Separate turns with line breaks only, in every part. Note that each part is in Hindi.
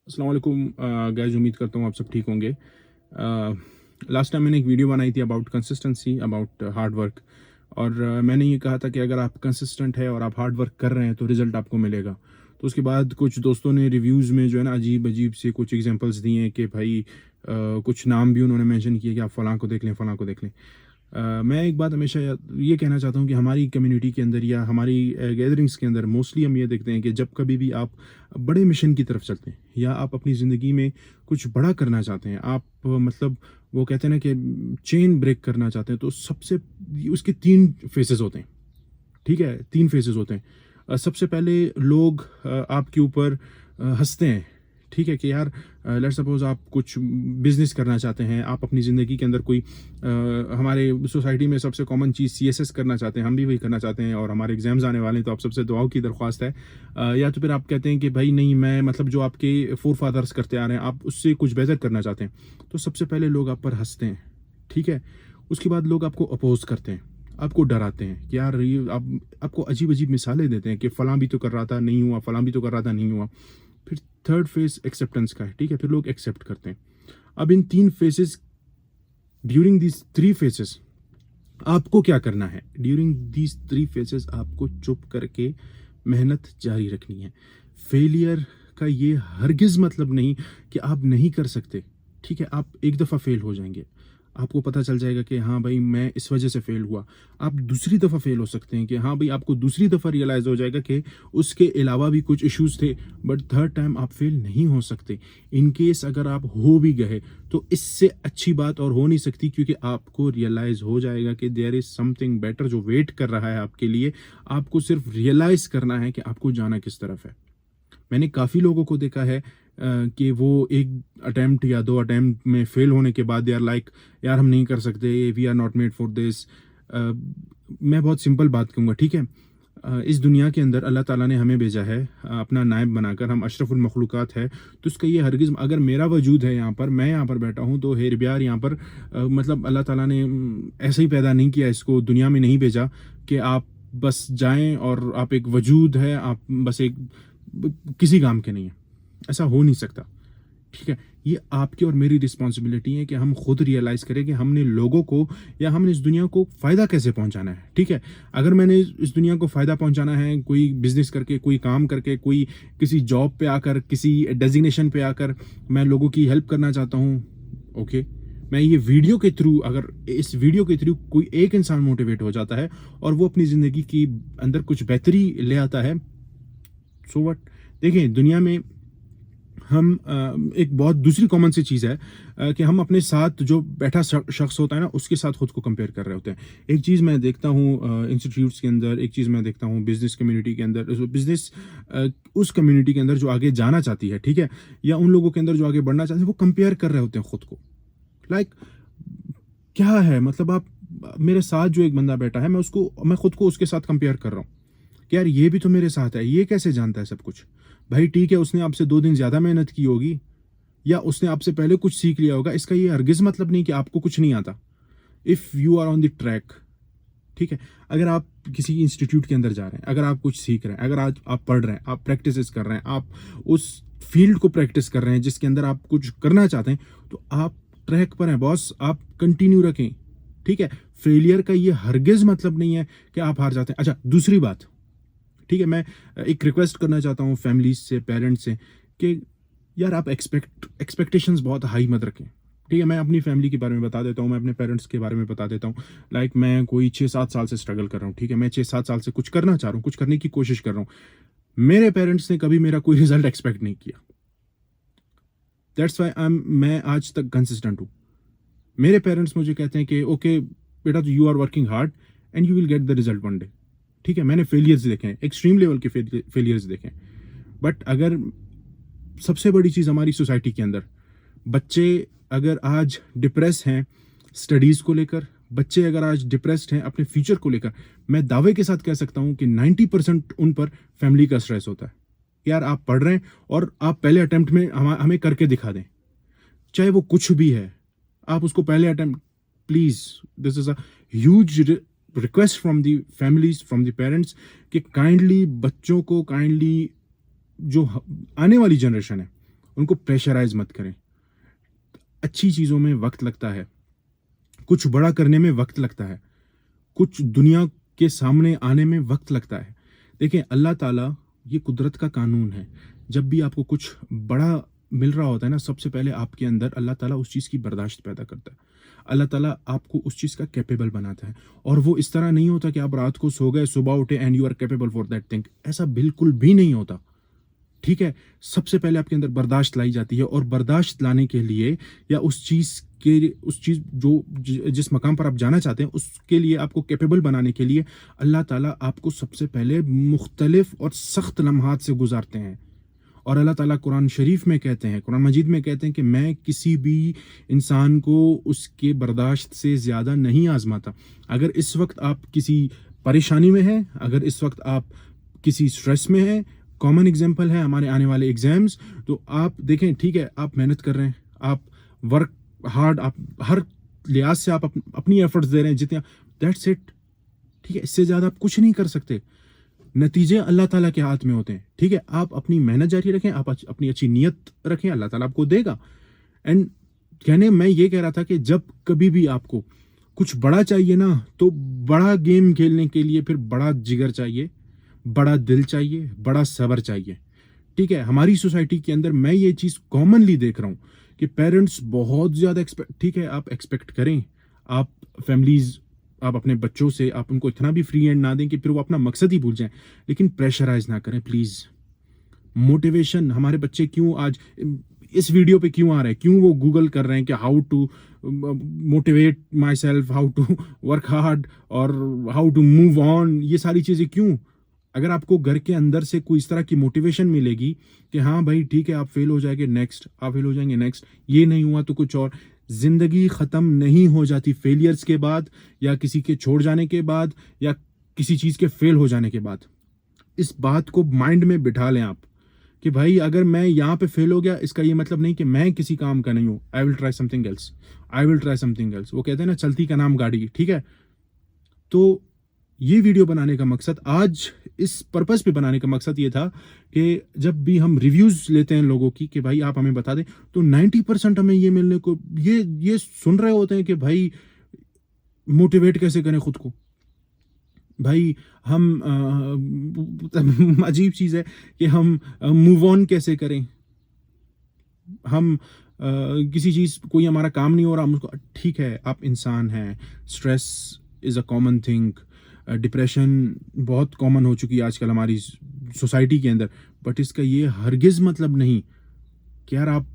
अस्सलाम वालेकुम गाइस, उम्मीद करता हूँ आप सब ठीक होंगे। लास्ट टाइम मैंने एक वीडियो बनाई थी about consistency, about hard work. और मैंने ये कहा था कि अगर आप कंसिस्टेंट है और आप हार्ड वर्क कर रहे हैं तो रिज़ल्ट आपको मिलेगा। तो उसके बाद कुछ दोस्तों ने रिव्यूज़ में जो है ना अजीब-अजीब से कुछ एग्ज़ाम्पल्स दिए हैं कि भाई कुछ नाम भी उन्होंने मेंशन किए कि आप फ़लाँ को देख लें, फ़लाँ को देख लें। मैं एक बात हमेशा ये कहना चाहता हूँ कि हमारी कम्युनिटी के अंदर या हमारी गैदरिंग्स के अंदर मोस्टली हम ये देखते हैं कि जब कभी भी आप बड़े मिशन की तरफ चलते हैं या आप अपनी ज़िंदगी में कुछ बड़ा करना चाहते हैं, आप मतलब वो कहते हैं ना कि चेन ब्रेक करना चाहते हैं, तो सबसे उसके 3 फेसेस होते हैं, ठीक है? 3 फेसेस होते हैं। सबसे पहले लोग आपके ऊपर हँसते हैं, ठीक है? कि यार लेट्स सपोज़ आप कुछ बिज़नेस करना चाहते हैं, आप अपनी ज़िंदगी के अंदर कोई हमारे सोसाइटी में सबसे कॉमन चीज़ सीएसएस करना चाहते हैं, हम भी वही करना चाहते हैं और हमारे एग्ज़ाम्स आने वाले हैं, तो आप सबसे दुआओं की दरख्वास्त है। या तो फिर आप कहते हैं कि भाई नहीं, मैं मतलब जो आपके फ़ोरफ़ादर्स करते आ रहे हैं, आप उससे कुछ बेहतर करना चाहते हैं। तो सबसे पहले लोग आप पर हँसते हैं, ठीक है? उसके बाद लोग आपको अपोज़ करते हैं, आपको डराते हैं कि यार ये आप आपको अजीब-अजीब मिसालें देते हैं कि फलाँ भी तो कर रहा था, नहीं हुआ, फलाँ भी तो कर रहा था, नहीं हुआ। फिर थर्ड फेज़ एक्सेप्टेंस का है, ठीक है? फिर लोग एक्सेप्ट करते हैं। अब इन 3 फेजेज़, ड्यूरिंग दीज़ 3 फेजेज़ आपको क्या करना है? ड्यूरिंग दीज़ 3 फेजेज़ आपको चुप करके मेहनत जारी रखनी है। फेलियर का ये हरगिज़ मतलब नहीं कि आप नहीं कर सकते, ठीक है? आप एक दफ़ा फेल हो जाएँगे। आपको पता चल जाएगा कि हाँ भाई, मैं इस वजह से फेल हुआ। आप दूसरी दफ़ा फेल हो सकते हैं कि हाँ भाई, आपको दूसरी दफ़ा रियलाइज़ हो जाएगा कि उसके अलावा भी कुछ इश्यूज़ थे, बट थर्ड टाइम आप फेल नहीं हो सकते। इन केस अगर आप हो भी गए, तो इससे अच्छी बात और हो नहीं सकती, क्योंकि आपको रियलाइज़ हो जाएगा कि देयर इज़ समथिंग बेटर जो वेट कर रहा है आपके लिए। आपको सिर्फ रियलाइज़ करना है कि आपको जाना किस तरफ है। मैंने काफ़ी लोगों को देखा है कि वो एक अटेम्प्ट या 2 अटेम्प्ट में फेल होने के बाद दे आर लाइक, यार हम नहीं कर सकते, we are not made for this. मैं बहुत सिंपल बात कहूँगा, ठीक है? इस दुनिया के अंदर अल्लाह ताला ने हमें भेजा है अपना नायब बनाकर, हम अशरफुल मखलूक़ात है, तो इसका ये हरगिज़, अगर मेरा वजूद है यहाँ पर, मैं यहाँ पर बैठा हूँ, तो हेर ब्यार यहाँ पर मतलब अल्लाह ताला ने ऐसे ही पैदा नहीं किया, इसको दुनिया में नहीं भेजा कि आप बस जाएँ और आप एक वजूद है, आप बस एक किसी काम के नहीं है। ऐसा हो नहीं सकता, ठीक है? ये आपकी और मेरी रिस्पॉन्सिबिलिटी है कि हम खुद रियलाइज़ करें कि हमने लोगों को या हमने इस दुनिया को फ़ायदा कैसे पहुंचाना है, ठीक है? अगर मैंने इस दुनिया को फ़ायदा पहुंचाना है कोई बिजनेस करके, कोई काम करके, कोई किसी जॉब पे आकर, किसी डेजिग्नेशन पे आकर मैं लोगों की हेल्प करना चाहता हूँ, ओके। मैं ये वीडियो के थ्रू, अगर इस वीडियो के थ्रू कोई एक इंसान मोटिवेट हो जाता है और वो अपनी ज़िंदगी की अंदर कुछ बेहतरी ले आता है, सो व्हाट? देखिए, दुनिया में हम एक बहुत दूसरी कॉमन सी चीज़ है कि हम अपने साथ जो बैठा शख्स होता है ना, उसके साथ खुद को कंपेयर कर रहे होते हैं। एक चीज़ मैं देखता हूँ इंस्टीट्यूट्स के अंदर, एक चीज़ मैं देखता हूँ बिज़नेस कम्युनिटी के अंदर, बिज़नेस उस कम्युनिटी के अंदर जो आगे जाना चाहती है, ठीक है? या उन लोगों के अंदर जो आगे बढ़ना चाहते हैं, वो कंपेयर कर रहे होते हैं खुद को। लाइक क्या है मतलब, आप मेरे साथ जो एक बंदा बैठा है, मैं खुद को उसके साथ कंपेयर कर रहा हूँ कि यार ये भी तो मेरे साथ है, ये कैसे जानता है सब कुछ? भाई ठीक है, उसने आपसे 2 दिन ज़्यादा मेहनत की होगी या उसने आपसे पहले कुछ सीख लिया होगा, इसका ये हरगिज़ मतलब नहीं कि आपको कुछ नहीं आता। If you are on the track, ठीक है? अगर आप किसी इंस्टीट्यूट के अंदर जा रहे हैं, अगर आप कुछ सीख रहे हैं, अगर आज आप पढ़ रहे हैं, आप प्रैक्टिसेस कर रहे हैं, आप उस फील्ड को प्रैक्टिस कर रहे हैं जिसके अंदर आप कुछ करना चाहते हैं, तो आप ट्रैक पर हैं बॉस, आप कंटिन्यू रखें, ठीक है? फेलियर का ये हरगिज़ मतलब नहीं है कि आप हार जाते हैं। अच्छा, दूसरी बात, ठीक है, मैं एक रिक्वेस्ट करना चाहता हूँ फैमिलीज़ से, पेरेंट्स से कि यार आप एक्सपेक्टेशंस बहुत हाई मत रखें, ठीक है? मैं अपनी फैमिली के बारे में बता देता हूँ, मैं अपने पेरेंट्स के बारे में बता देता हूँ। लाइक मैं कोई 6-7 साल से स्ट्रगल कर रहा हूँ, ठीक है? मैं 6-7 साल से कुछ करना चाह रहा हूँ, कुछ करने की कोशिश कर रहा हूँ। मेरे पेरेंट्स ने कभी मेरा कोई रिज़ल्ट एक्सपेक्ट नहीं किया। दैट्स व्हाई मैं आज तक कंसिस्टेंट हूँ। मेरे पेरेंट्स मुझे कहते हैं कि ओके बेटा, you are working hard and you will get the result one day. ठीक है, मैंने फेलियर्स देखे हैं, एक्सट्रीम लेवल के फेलियर्स देखे हैं। बट अगर सबसे बड़ी चीज़ हमारी सोसाइटी के अंदर, बच्चे अगर आज डिप्रेस हैं स्टडीज़ को लेकर, बच्चे अगर आज डिप्रेस्ड हैं अपने फ्यूचर को लेकर, मैं दावे के साथ कह सकता हूँ कि 90% उन पर फैमिली का स्ट्रेस होता है। यार आप पढ़ रहे हैं और आप पहले अटेम्प्ट में हमें करके दिखा दें, चाहे वो कुछ भी है, आप उसको पहले attempt, please, this is a huge request from the families, from the parents, कि काइंडली बच्चों को, काइंडली जो आने वाली जनरेशन है उनको प्रेशराइज मत करें। अच्छी चीज़ों में वक्त लगता है, कुछ बड़ा करने में वक्त लगता है, कुछ दुनिया के सामने आने में वक्त लगता है। देखिए अल्लाह ताला, ये कुदरत का कानून है, जब भी आपको कुछ बड़ा मिल रहा होता है ना, सबसे पहले आपके अंदर अल्लाह ताला उस चीज़ की बर्दाश्त पैदा करता है। अल्लाह ताला आपको उस चीज़ का कैपेबल बनाता है, और वो इस तरह नहीं होता कि आप रात को सो गए, सुबह उठे and you are capable for that thing. ऐसा बिल्कुल भी नहीं होता, ठीक है। सबसे पहले आपके अंदर बर्दाश्त लाई जाती है, और बर्दाश्त लाने के लिए या उस चीज़ जिस मकाम पर आप जाना चाहते हैं उसके लिए आपको कैपेबल बनाने के लिए अल्लाह ताला आपको सबसे पहले मुख्तलिफ और सख्त लम्हात से गुजारते हैं। और अल्लाह ताला कुरान शरीफ में कहते हैं, कुरान मजीद में कहते हैं कि मैं किसी भी इंसान को उसके बर्दाश्त से ज़्यादा नहीं आजमाता। अगर इस वक्त आप किसी परेशानी में हैं, अगर इस वक्त आप किसी स्ट्रेस में हैं, कॉमन एग्जांपल है हमारे आने वाले एग्जाम्स, तो आप देखें, ठीक है, आप मेहनत कर रहे हैं, आप वर्क हार्ड, आप हर लिहाज से आप अपनी एफर्ट्स दे रहे हैं जितने, दैट्स इट, ठीक है। इससे ज़्यादा आप कुछ नहीं कर सकते। नतीजे अल्लाह ताला के हाथ में होते हैं, ठीक है। आप अपनी मेहनत जारी रखें, आप अपनी अच्छी नीयत रखें, अल्लाह ताला आपको देगा। एंड मैं ये कह रहा था कि जब कभी भी आपको कुछ बड़ा चाहिए ना, तो बड़ा गेम खेलने के लिए फिर बड़ा जिगर चाहिए, बड़ा दिल चाहिए, बड़ा सब्र चाहिए, ठीक है। हमारी सोसाइटी के अंदर मैं ये चीज़ कॉमनली देख रहा हूँ कि पेरेंट्स बहुत ज़्यादा ठीक है, आप एक्सपेक्ट करें, आप फैमिलीज़, आप अपने बच्चों से आप उनको इतना भी फ्री हैंड ना दें कि फिर वो अपना मकसद ही भूल जाएं, लेकिन प्रेशराइज ना करें प्लीज़। मोटिवेशन, हमारे बच्चे क्यों आज इस वीडियो पे क्यों आ रहे हैं, क्यों वो गूगल कर रहे हैं कि how to motivate myself, how to work hard और हाउ टू मूव ऑन, ये सारी चीज़ें क्यों? अगर आपको घर के अंदर से कोई इस तरह की मोटिवेशन मिलेगी कि हाँ भाई ठीक है, आप फेल हो जाएंगे नेक्स्ट, आप फेल हो जाएंगे नेक्स्ट, ये नहीं हुआ तो कुछ और। जिंदगी ख़त्म नहीं हो जाती फेलियर्स के बाद, या किसी के छोड़ जाने के बाद, या किसी चीज़ के फेल हो जाने के बाद। इस बात को माइंड में बिठा लें आप कि भाई अगर मैं यहाँ पे फेल हो गया, इसका ये मतलब नहीं कि मैं किसी काम का नहीं हूँ। I will try something else, I will try something else. वो कहते हैं ना, चलती का नाम गाड़ी, ठीक है। तो ये वीडियो बनाने का मकसद, आज इस पर्पस पे बनाने का मकसद ये था कि जब भी हम रिव्यूज़ लेते हैं लोगों की कि भाई आप हमें बता दें, तो 90% हमें ये मिलने को ये सुन रहे होते हैं कि भाई मोटिवेट कैसे करें खुद को। भाई हम अजीब चीज़ है कि हम मूव ऑन कैसे करें, हम किसी चीज़, कोई हमारा काम नहीं हो रहा, हम उसको, ठीक है आप इंसान हैं, stress is a common thing, depression बहुत कॉमन हो चुकी है आजकल हमारी सोसाइटी के अंदर, बट इसका ये हरगिज़ मतलब नहीं कि यार आप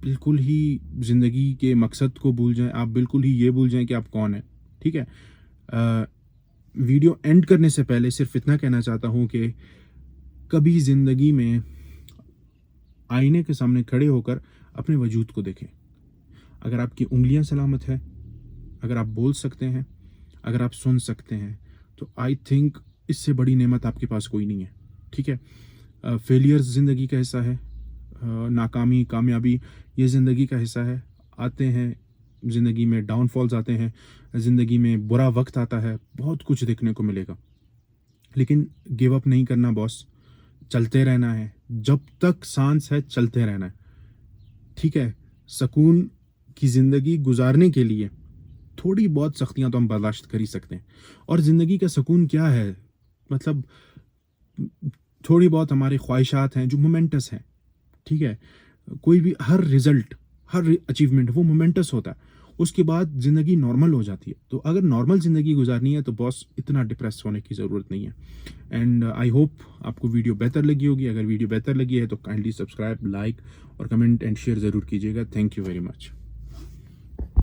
बिल्कुल ही ज़िंदगी के मकसद को भूल जाएं, आप बिल्कुल ही ये भूल जाएं कि आप कौन हैं, ठीक है। वीडियो एंड करने से पहले सिर्फ इतना कहना चाहता हूँ कि कभी ज़िंदगी में आईने के सामने खड़े होकर अपने वजूद को देखें। अगर आपकी उंगलियां सलामत है, अगर आप बोल सकते हैं, अगर आप सुन सकते हैं, तो आई थिंक इससे बड़ी नेमत आपके पास कोई नहीं है, ठीक है। फेलियर्स ज़िंदगी का हिस्सा है, नाकामी कामयाबी ये ज़िंदगी का हिस्सा है। आते हैं ज़िंदगी में, डाउनफॉल्स आते हैं, ज़िंदगी में बुरा वक्त आता है, बहुत कुछ देखने को मिलेगा, लेकिन गिव अप नहीं करना बॉस, चलते रहना है, जब तक सांस है चलते रहना है, ठीक है। सुकून की ज़िंदगी गुजारने के लिए थोड़ी बहुत सख्तियां तो हम बर्दाश्त कर ही सकते हैं। और ज़िंदगी का सुकून क्या है, मतलब थोड़ी बहुत हमारी ख्वाहिशात हैं जो मोमेंटस हैं, ठीक है। कोई भी हर रिजल्ट, हर अचीवमेंट वो मोमेंटस होता है, उसके बाद ज़िंदगी नॉर्मल हो जाती है। तो अगर नॉर्मल ज़िंदगी गुजारनी है तो बॉस इतना डिप्रेस होने की ज़रूरत नहीं है। एंड आई होप आपको वीडियो बेहतर लगी होगी। अगर वीडियो बेहतर लगी है तो काइंडली सब्सक्राइब, लाइक और कमेंट एंड शेयर ज़रूर कीजिएगा। Thank you very much.